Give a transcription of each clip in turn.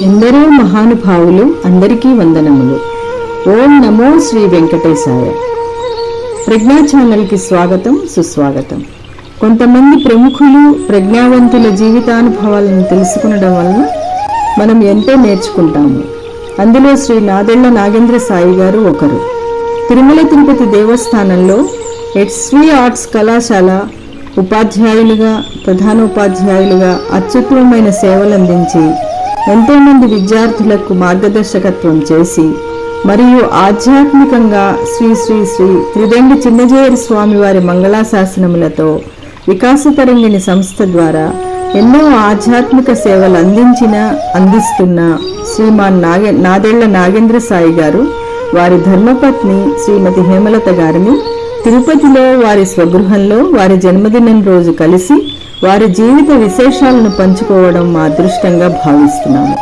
ఎందరో మహానుభావులు అందరికీ వందనములు. ఓం నమో శ్రీ వెంకటేశాయ. ప్రజ్ఞా ఛానల్కి స్వాగతం, సుస్వాగతం. కొంతమంది ప్రముఖులు ప్రజ్ఞావంతుల జీవితానుభవాలను తెలుసుకునడం వలన మనం ఎంతో నేర్చుకుంటాము. అందులో శ్రీ నాదెళ్ల నాగేంద్ర సాయి గారు ఒకరు. తిరుమల తిరుపతి దేవస్థానంలో ఎస్వి ఆర్ట్స్ కళాశాల ఉపాధ్యాయులుగా, ప్రధానోపాధ్యాయులుగా అత్యుత్తమమైన సేవలు అందించి ఎంతోమంది విద్యార్థులకు మార్గదర్శకత్వం చేసి మరియు ఆధ్యాత్మికంగా శ్రీ శ్రీ శ్రీ త్రిదండి చిన్నజేయర్ స్వామి వారి మంగళాశాసనములతో వికాసతరంగిణి సంస్థ ద్వారా ఎన్నో ఆధ్యాత్మిక సేవలు అందిస్తున్న శ్రీమాన్ నాదెళ్ల నాగేంద్ర సాయి గారు వారి ధర్మపత్ని శ్రీమతి హేమలత గారిని తిరుపతిలో వారి స్వగృహంలో వారి జన్మదినం రోజు కలిసి వారి జీవిత విశేషాలను పంచుకోవడం మా అదృష్టంగా భావిస్తున్నాము.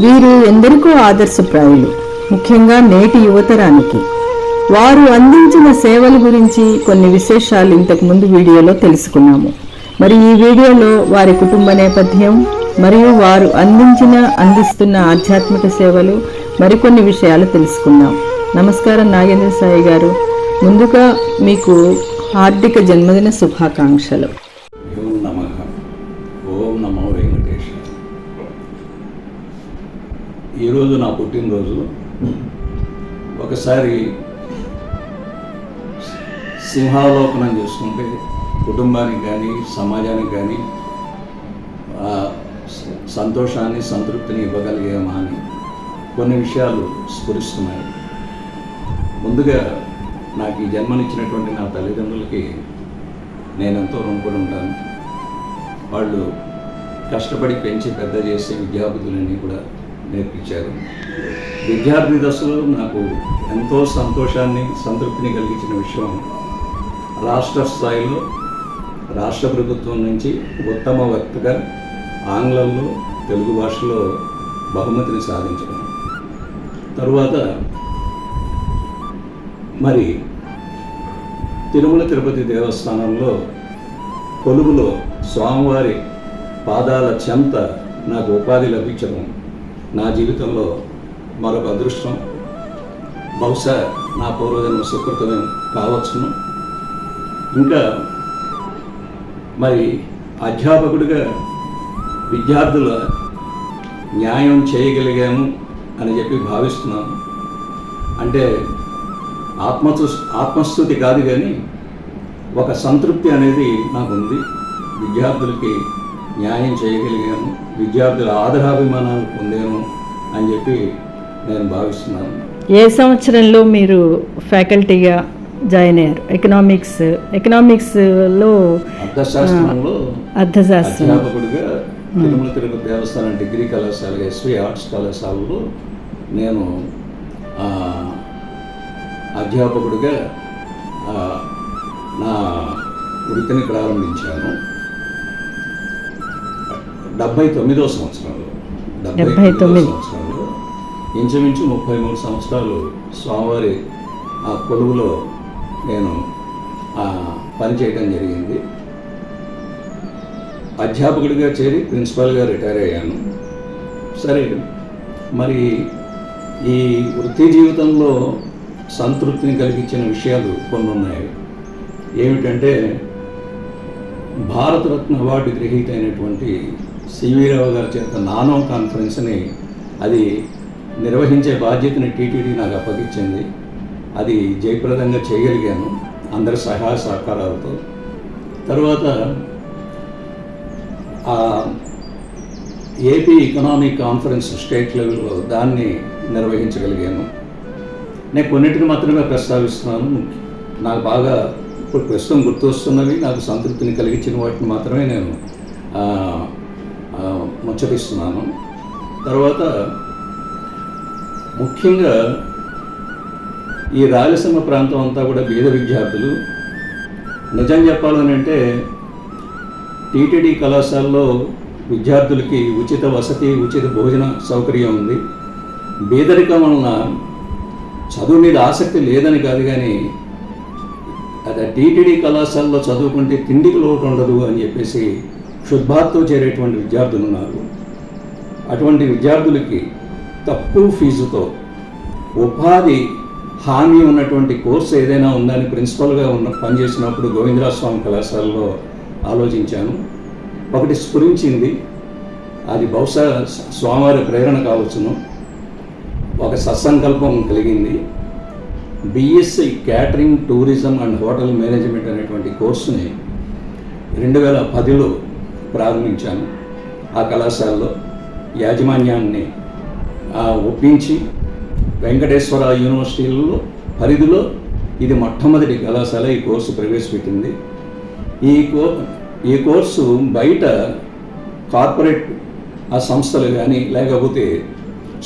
వీరు ఎందరికో ఆదర్శప్రాయులు, ముఖ్యంగా నేటి యువతరానికి. వారు అందించిన సేవల గురించి కొన్ని విశేషాలు ఇంతకు ముందు వీడియోలో తెలుసుకున్నాము. మరి ఈ వీడియోలో వారి కుటుంబ నేపథ్యం మరియు వారు అందిస్తున్న ఆధ్యాత్మిక సేవలు మరికొన్ని విషయాలు తెలుసుకుందాం. నమస్కారం నాగేంద్ర సాయి గారు, ముందుగా మీకు హార్దిక జన్మదిన శుభాకాంక్షలు. ఓం నమో వెంకటేశ. ఈరోజు నా పుట్టినరోజు. ఒకసారి సింహావలోకనం చేసుకుంటే కుటుంబానికి కానీ సమాజానికి కానీ సంతోషాన్ని సంతృప్తిని ఇవ్వగలిగామా అని కొన్ని విషయాలు స్ఫురిస్తున్నాయి. ముందుగా నాకు ఈ జన్మనిచ్చినటువంటి నా తల్లిదండ్రులకి నేనెంతో రుణపడి ఉంటాను. వాళ్ళు కష్టపడి పెంచి పెద్ద చేసే విద్యాబుద్ధులన్నీ కూడా నేర్పించారు. విద్యార్థి దశలో నాకు ఎంతో సంతోషాన్ని సంతృప్తిని కలిగించిన విషయం రాష్ట్ర స్థాయిలో రాష్ట్ర ప్రభుత్వం నుంచి ఉత్తమ వక్తగా ఆంగ్లంలో తెలుగు భాషలో బహుమతిని సాధించడం. తరువాత మరి తిరుమల తిరుపతి దేవస్థానంలో కొలువులో స్వామివారి పాదాల చెంత నాకు ఉపాధి లభించడం నా జీవితంలో మరొక అదృష్టం. బహుశా నా పూర్వజన్మ సుకృతమే కావచ్చును. ఇంకా మరి అధ్యాపకుడిగా విద్యార్థుల న్యాయం చేయగలిగాము అని చెప్పి భావిస్తున్నాను. అంటే ఆత్మస్థుతి కాదు, కానీ ఒక సంతృప్తి అనేది నాకు ఉంది. విద్యార్థులకి న్యాయం చేయగలిగాను, విద్యార్థుల ఆదరాభిమానాలు పొందాను అని చెప్పి నేను భావిస్తున్నాను. ఏ సంవత్సరంలో మీరు ఫ్యాకల్టీగా జాయిన్ అయ్యారు? ఎకనామిక్స్లో అర్థశాస్త్రంలో అర్థశాస్త్రం అధ్యాపకుడిగా తిరుమల తిరుపతి దేవస్థానం డిగ్రీ కళాశాల ఎస్వి ఆర్ట్స్ కళాశాలలో నేను అధ్యాపకుడిగా నా వృత్తిని ప్రారంభించాను. 79వ సంవత్సరంలో ఇంచుమించు 33 సంవత్సరాలు స్వామివారి ఆ కొలువులో నేను పనిచేయడం జరిగింది. అధ్యాపకుడిగా చేరి ప్రిన్సిపాల్గా రిటైర్ అయ్యాను. సరే, మరి ఈ వృత్తి జీవితంలో సంతృప్తిని కలిగించిన విషయాలు కొన్ని ఉన్నాయి. ఏమిటంటే, భారతరత్న అవార్డు గ్రహీత అయినటువంటి సివి రావు గారి చేత నానో కాన్ఫరెన్స్ని అది నిర్వహించే బాధ్యతని టీటీడీ నాకు అప్పగించింది. అది జయప్రదంగా చేయగలిగాను అందరి సహాయ సహకారాలతో. తర్వాత ఏపీ ఎకనామిక్ కాన్ఫరెన్స్ స్టేట్ లెవెల్లో దాన్ని నిర్వహించగలిగాను. నేను కొన్నిటిని మాత్రమే ప్రస్తావిస్తున్నాను. నాకు బాగా ఇప్పుడు ప్రస్తుతం గుర్తొస్తున్నవి, నాకు సంతృప్తిని కలిగించిన వాటిని మాత్రమే నేను ముచ్చటిస్తున్నాను. తర్వాత ముఖ్యంగా ఈ రాయలసీమ ప్రాంతం అంతా కూడా బీద విద్యార్థులు. నిజం చెప్పాలని అంటే టీటీడీ కళాశాలలో విద్యార్థులకి ఉచిత వసతి, ఉచిత భోజన సౌకర్యం ఉంది. బీదరికం వలన చదువు మీద ఆసక్తి లేదని కాదు, కానీ అది టీటీడీ కళాశాలలో చదువుకుంటే తిండికి లోటు ఉండదు అని చెప్పేసి క్షుద్బాత్తో చేరేటువంటి విద్యార్థులు ఉన్నారు. అటువంటి విద్యార్థులకి తక్కువ ఫీజుతో ఉపాధి హామీ ఉన్నటువంటి కోర్సు ఏదైనా ఉందని ప్రిన్సిపల్గా పనిచేసినప్పుడు గోవిందరాజ స్వామి కళాశాలలో ఆలోచించాను. ఒకటి స్ఫురించింది, అది బహుశా స్వామివారి ప్రేరణ కావచ్చును. ఒక సత్సంకల్పం కలిగింది. BSc catering, tourism and hotel management అనేటువంటి కోర్సుని 2010లో ప్రారంభించాను. ఆ కళాశాలలో యాజమాన్యాన్ని ఒప్పించి వెంకటేశ్వర యూనివర్సిటీలో పరిధిలో ఇది మొట్టమొదటి కళాశాల ఈ కోర్సు ప్రవేశపెట్టింది. ఈ కోర్సు బయట కార్పొరేట్ ఆ సంస్థలు కానీ లేకపోతే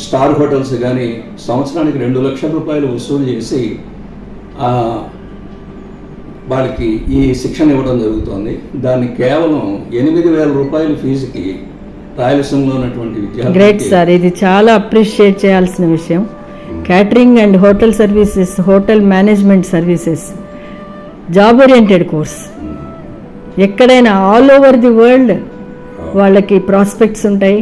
స్టార్ హోటల్స్ కానీ సంవత్సరానికి 2 లక్షల రూపాయలు వసూలు చేసి వాళ్ళకి ఈ శిక్షణ ఇవ్వడం జరుగుతుంది. దాన్ని కేవలం 8,000 రూపాయల ఫీజుకి రాయలసీమలో ఉన్నటువంటి విద్యార్థులు. గ్రేట్ సార్, ఇది చాలా అప్రిషియేట్ చేయాల్సిన విషయం. Catering and hotel services, hotel management services, job oriented course. ఎక్కడైనా ఆల్ ఓవర్ ది వరల్డ్ వాళ్ళకి ప్రాస్పెక్ట్స్ ఉంటాయి,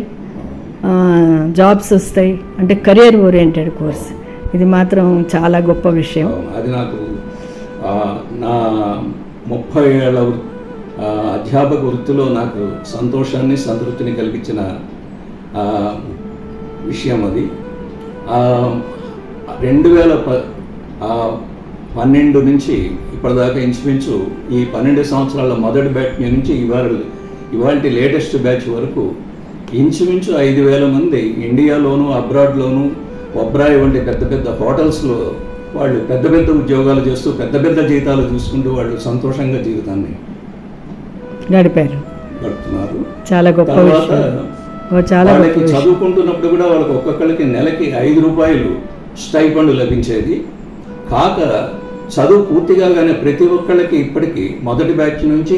జాబ్స్ వస్తాయి. అంటే కెరియర్ ఓరియంటెడ్ కోర్స్. ఇది మాత్రం చాలా గొప్ప విషయం. అది నాకు నా 30 ఏళ్ల అధ్యాపక వృత్తిలో నాకు సంతోషాన్ని, సంతృప్తిని కలిగించిన విషయం అది. 2012 నుంచి ఇప్పటిదాకా ఇంచుమించు ఈ 12 సంవత్సరాల మొదటి బ్యాచ్ నుంచి ఇవాళ లేటెస్ట్ బ్యాచ్ వరకు ఇంచుమించు 5,000 మంది ఇండియాలోను, అబ్రాడ్లోను, ఒబ్రాయ్ వంటి పెద్ద పెద్ద హోటల్స్లో వాళ్ళు పెద్ద పెద్ద ఉద్యోగాలు చేస్తూ పెద్ద పెద్ద జీతాలు చూసుకుంటూ వాళ్ళు సంతోషంగా జీవితాన్ని గడుపుతున్నారు. చాలా గొప్ప విషయం. వాళ్ళకి చదువుకుంటున్నప్పుడు కూడా వాళ్ళకి ఒక్కొక్కరికి నెలకి 5 రూపాయలు స్టైఫండ్ లభించేది. కాక చదువు పూర్తిగానే ప్రతి ఒక్కళ్ళకి ఇప్పటికీ మొదటి బ్యాచ్ నుంచి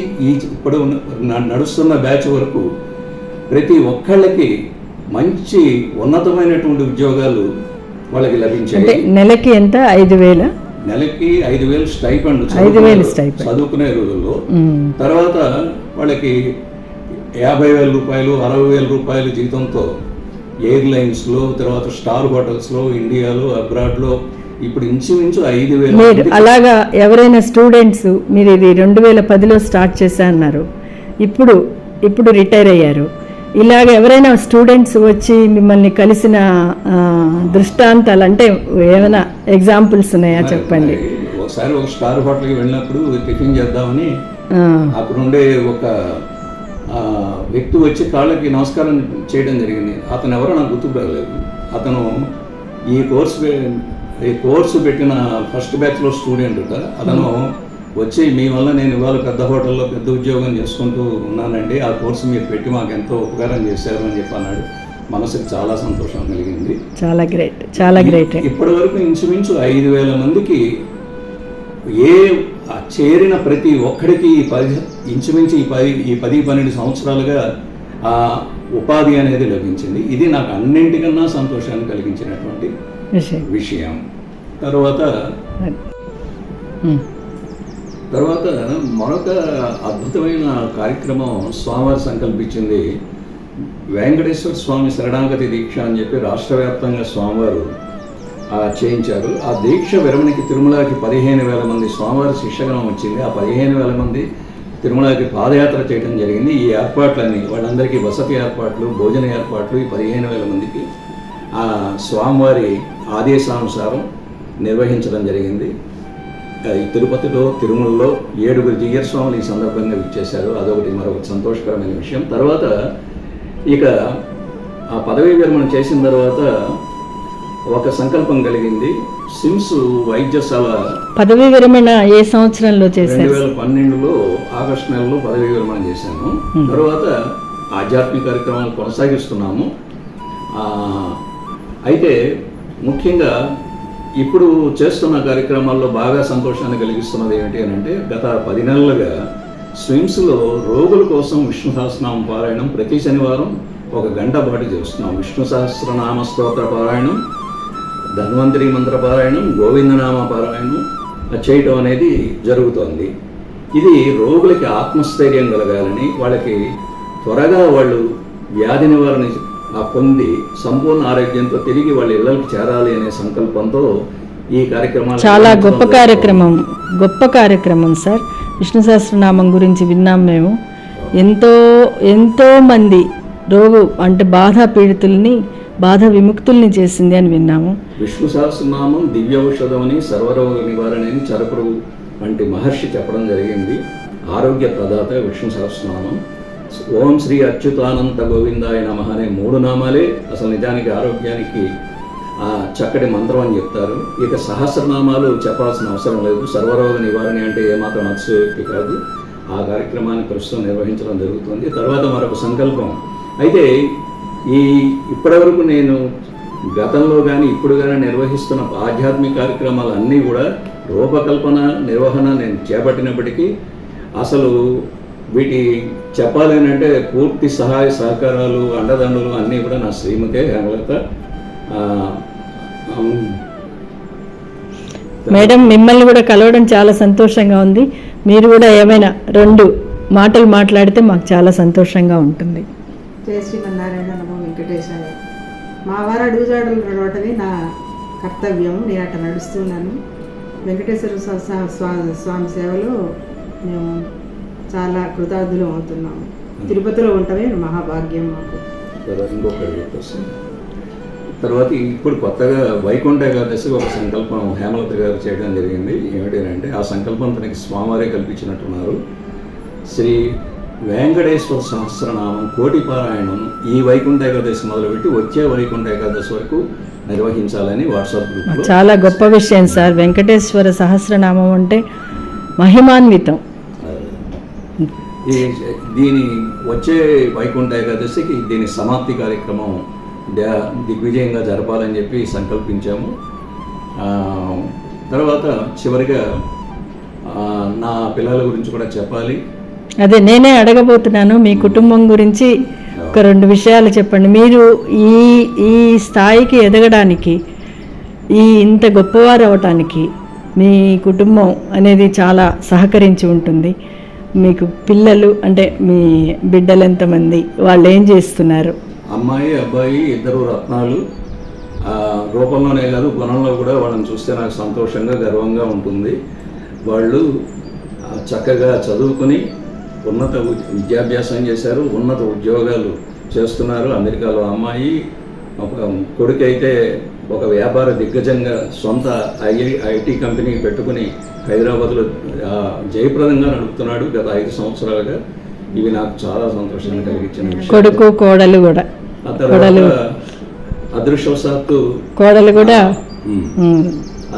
ఇప్పుడు నడుస్తున్న బ్యాచ్ వరకు ప్రతి ఒక్కళ్ళకి మంచి ఉన్నతమైనటువంటి ఉద్యోగాలు వాళ్ళకి లభించాయి. నెలకి ఎంత? 5,000. నెలకి 5,000 స్టైఫండ్ చదువుకునే రోజుల్లో. తర్వాత వాళ్ళకి 50,000 రూపాయలు, 60,000 రూపాయల జీతంతో ఎయిర్లైన్స్లో, తర్వాత స్టార్ హోటల్స్లో, ఇండియాలో, అబ్రాడ్లో ఇప్పుడు ఇంచుమించు 5,000. అలాగా ఎవరైనా స్టూడెంట్స్, మీరు ఇది 2010లో స్టార్ట్ చేశారన్నారు, ఇప్పుడు రిటైర్ అయ్యారు, ఇలాగ ఎవరైనా స్టూడెంట్స్ వచ్చి మిమ్మల్ని కలిసిన దృష్టాంతాలు అంటే ఏమైనా ఎగ్జాంపుల్స్ ఉన్నాయా చెప్పండి. ఒకసారి ఒక స్టార్ హోటల్కి వెళ్ళినప్పుడు టిఫిన్ చేద్దామని అక్కడ ఉండే ఒక వ్యక్తి వచ్చి కాళ్ళకి నమస్కారం చేయడం జరిగింది. అతను ఎవరో నాకు గుర్తుకు రాలేదు. అతను ఈ కోర్సు పెట్టిన ఫస్ట్ బ్యాచ్లో స్టూడెంట్. అతను వచ్చి మీ వల్ల నేను ఇవాళ పెద్ద హోటల్లో పెద్ద ఉద్యోగం చేసుకుంటూ ఉన్నానండి, ఆ కోర్సు మీరు పెట్టి మాకు ఎంతో ఉపకారం చేశారు అని చెప్పి అన్నాడు. మనసుకు చాలా సంతోషం కలిగింది. చాలా గ్రేట్, చాలా గ్రేట్. ఇప్పటి వరకు ఇంచుమించు 5,000 మందికి చేరిన ప్రతి ఒక్కడికి ఇంచుమించు ఈ 10-12 సంవత్సరాలుగా ఆ ఉపాధి అనేది లభించింది. ఇది నాకు అన్నింటికన్నా సంతోషాన్ని కలిగించినటువంటి విషయం. తర్వాత మరొక అద్భుతమైన కార్యక్రమం స్వామివారు సంకల్పించింది. వెంకటేశ్వర స్వామి శరణాగతి దీక్ష అని చెప్పి రాష్ట్ర వ్యాప్తంగా స్వామివారు చేయించారు. ఆ దీక్ష విరమణకి తిరుమలకి 15,000 మంది స్వామివారి శిష్యగణం వచ్చింది. ఆ 15,000 మంది తిరుమలకి పాదయాత్ర చేయడం జరిగింది. ఈ ఏర్పాట్లన్నీ వాళ్ళందరికీ వసతి ఏర్పాట్లు, భోజన ఏర్పాట్లు ఈ 15,000 మందికి ఆ స్వామివారి ఆదేశానుసారం నిర్వహించడం జరిగింది. ఈ తిరుపతిలో, తిరుమలలో 7 జియర్ స్వాములు ఈ సందర్భంగా విచ్చేశారు. అదొకటి మరొక సంతోషకరమైన విషయం. తర్వాత ఇక ఆ పదవీ విరమణ చేసిన తర్వాత ఒక సంకల్పం కలిగింది. సిమ్స్ వైద్యశాల పదవీ విరమణ ఏ సంవత్సరంలో చేశారు? 2012లో ఆగస్టు నెలలో పదవీ విరమణ చేశాను. తర్వాత ఆధ్యాత్మిక కార్యక్రమాలు కొనసాగిస్తున్నాము. అయితే ముఖ్యంగా ఇప్పుడు చేస్తున్న కార్యక్రమాల్లో బాగా సంతోషాన్ని కలిగిస్తున్నది ఏమిటి అని అంటే, గత 10 నెలలుగా స్విమ్స్లో రోగుల కోసం విష్ణు సహస్రనామ పారాయణం ప్రతి శనివారం 1 గంట పాటు చేస్తున్నాం. విష్ణు సహస్రనామ స్తోత్ర పారాయణం, ధన్వంతరి మంత్ర పారాయణం, గోవిందనామ పారాయణం చేయటం అనేది జరుగుతోంది. ఇది రోగులకి ఆత్మస్థైర్యం కలగాలని, వాళ్ళకి త్వరగా వాళ్ళు వ్యాధి నివారణ పొంది సంపూర్ణ ఆరోగ్యంతో తిరిగి వాళ్ళ ఇళ్ళకి చేరాలి అనే సంకల్పంతో ఈ కార్యక్రమాలు చాలా గొప్ప కార్యక్రమం సార్. విష్ణు సహస్రనామం గురించి విన్నాం మేము. ఎంతో మంది అంటే బాధ పీడితుల్ని, బాధ విముక్తుల్ని చేసింది అని విన్నాము. విష్ణు సహస్రనామం దివ్య ఔషధం అని, సర్వరోగ నివారణ అని చరకురు వంటి మహర్షి చెప్పడం జరిగింది. ఆరోగ్య ప్రదాత విష్ణు సహస్రనామం. ఓం శ్రీ అచ్యుతానంత గోవిందాయ నమః అనే 3 నామాలే అసలు నిజానికి ఆరోగ్యానికి చక్కటి మంత్రం అని చెప్తారు. ఇక సహస్రనామాలు చెప్పాల్సిన అవసరం లేదు. సర్వరోగ నివారణ అంటే ఏమాత్రం అతిశయోక్తి కాదు. ఆ కార్యక్రమాన్ని ప్రస్తుతం నిర్వహించడం జరుగుతుంది. తర్వాత మరొక సంకల్పం అయితే ఇప్పటివరకు నేను గతంలో కానీ ఇప్పుడు కానీ నిర్వహిస్తున్న ఆధ్యాత్మిక కార్యక్రమాలు అన్నీ కూడా రూపకల్పన నిర్వహణ నేను చేపట్టినప్పటికీ అసలు వీటి చెప్పాలి అంటే పూర్తి సహాయ సహకారాలు అండదండలు అన్నీ కూడా నా శ్రీమతే హేమలత. మేడం, మిమ్మల్ని కూడా కలవడం చాలా సంతోషంగా ఉంది. మీరు కూడా ఏమైనా 2 మాటలు మాట్లాడితే మాకు చాలా సంతోషంగా ఉంటుంది. జయ శ్రీమన్నారాయణ నమో వెంకటేశాయ. మా వారు అడుగుజాడలు నడవటమే నా కర్తవ్యం. నేను అట్లా నడుస్తున్నాను. వెంకటేశ్వర స్వామి సేవలో మేము చాలా కృతజ్ఞులం అవుతున్నాము. తిరుపతిలో ఉండటమే మహాభాగ్యం మాకు. తర్వాత ఇప్పుడు కొత్తగా వైకుంఠ ఏకాదశి ఒక సంకల్పం హేమలత గారు చేయడం జరిగింది. ఏమిటంటే ఆ సంకల్పం తనకి స్వామివారే కల్పించినట్టున్నారు. శ్రీ వెంకటేశ్వర సహస్రనామం కోటి పారాయణం ఈ వైకుంఠ ఏకాదశి మొదలుపెట్టి వచ్చే వైకుంఠ ఏకాదశి వరకు నిర్వహించాలని వాట్సాప్ గ్రూప్. చాలా గొప్ప విషయం సార్. వెంకటేశ్వర సహస్రనామం అంటే మహిమాన్వితం. దీని వచ్చే వైకుంఠ ఏకాదశికి దీని సమాప్తి కార్యక్రమం దిగ్విజయంగా జరపాలని చెప్పి సంకల్పించాము. తర్వాత చివరిగా నా పిల్లల గురించి కూడా చెప్పాలి. అదే నేనే అడగబోతున్నాను. మీ కుటుంబం గురించి ఒక 2 విషయాలు చెప్పండి. మీరు ఈ స్థాయికి ఎదగడానికి, ఇంత గొప్పవారు అవటానికి మీ కుటుంబం అనేది చాలా సహకరించి ఉంటుంది. మీకు పిల్లలు అంటే మీ బిడ్డలు ఎంతమంది, వాళ్ళు ఏం చేస్తున్నారు? అమ్మాయి అబ్బాయి 2 రత్నాలు. రూపంలోనే కాదు గుణంలో కూడా వాళ్ళని చూస్తే నాకు సంతోషంగా గర్వంగా ఉంటుంది. వాళ్ళు చక్కగా చదువుకుని ఉన్నత విద్యాభ్యాసం చేశారు, ఉన్నత ఉద్యోగాలు చేస్తున్నారు. అమెరికాలో అమ్మాయి, ఒక కొడుకు అయితే ఒక వ్యాపార దిగ్గజంగా సొంత ఐటీ కంపెనీ పెట్టుకుని హైదరాబాద్లో జయప్రదంగా నడుపుతున్నాడు గత 5 సంవత్సరాలుగా. ఇవి నాకు చాలా సంతోషాన్ని కలిగించిన విషయం. కొడుకు కోడలు కూడా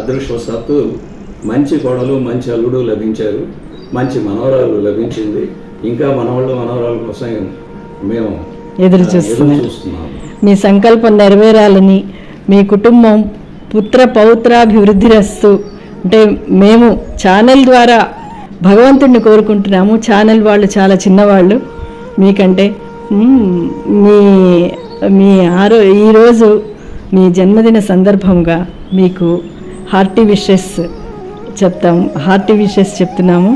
అదృష్టవశాత్తు మంచి కోడలు మంచి అల్లుడు లభించారు. మంచి మనవరాలు లభించింది. ఇంకా మనవరాల కోసం మేము ఎదురు చూస్తున్నాము. మీ సంకల్పం నెరవేరాలని, మీ కుటుంబం పుత్ర పౌత్రాభివృద్ధిరస్తు అంటే మేము ఛానల్ ద్వారా భగవంతుడిని కోరుకుంటున్నాము. ఛానల్ వాళ్ళు చాలా చిన్నవాళ్ళు మీకంటే. ఈరోజు మీ జన్మదిన సందర్భంగా మీకు హార్టీ విషెస్ చెప్తున్నాము.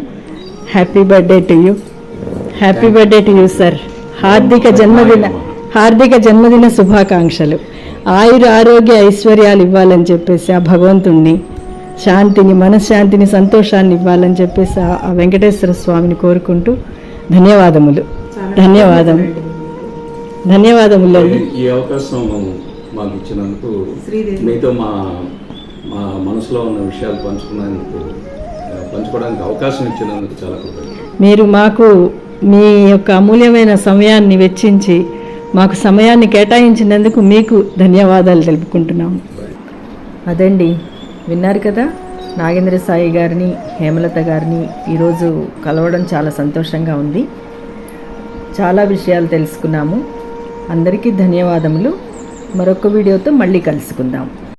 Happy birthday to you. Happy birthday to you sir. హార్దిక జన్మదిన శుభాకాంక్షలు. ఆరోగ్య ఐశ్వర్యాలు ఇవ్వాలని చెప్పేసి ఆ భగవంతుణ్ణి, శాంతిని, మనశ్శాంతిని, సంతోషాన్ని ఇవ్వాలని చెప్పేసి ఆ వెంకటేశ్వర స్వామిని కోరుకుంటూ ధన్యవాదములు. ధన్యవాదములండి. ఈ అవకాశం మాకు ఇచ్చినందుకు, మీతో మా మనసులో ఉన్న విషయాలు పంచుకోవడానికి అవకాశం ఇచ్చినందుకు చాలా కృతజ్ఞతలు. మీరు మాకు మీ యొక్క అమూల్యమైన సమయాన్ని వెచ్చించి మాకు సమయాన్ని కేటాయించినందుకు మీకు ధన్యవాదాలు తెలుపుకుంటున్నాము. అదండి, విన్నారు కదా, నాగేంద్ర సాయి గారిని, హేమలత గారిని ఈరోజు కలవడం చాలా సంతోషంగా ఉంది. చాలా విషయాలు తెలుసుకున్నాము. అందరికీ ధన్యవాదములు. మరొక వీడియోతో మళ్ళీ కలుసుకుందాం.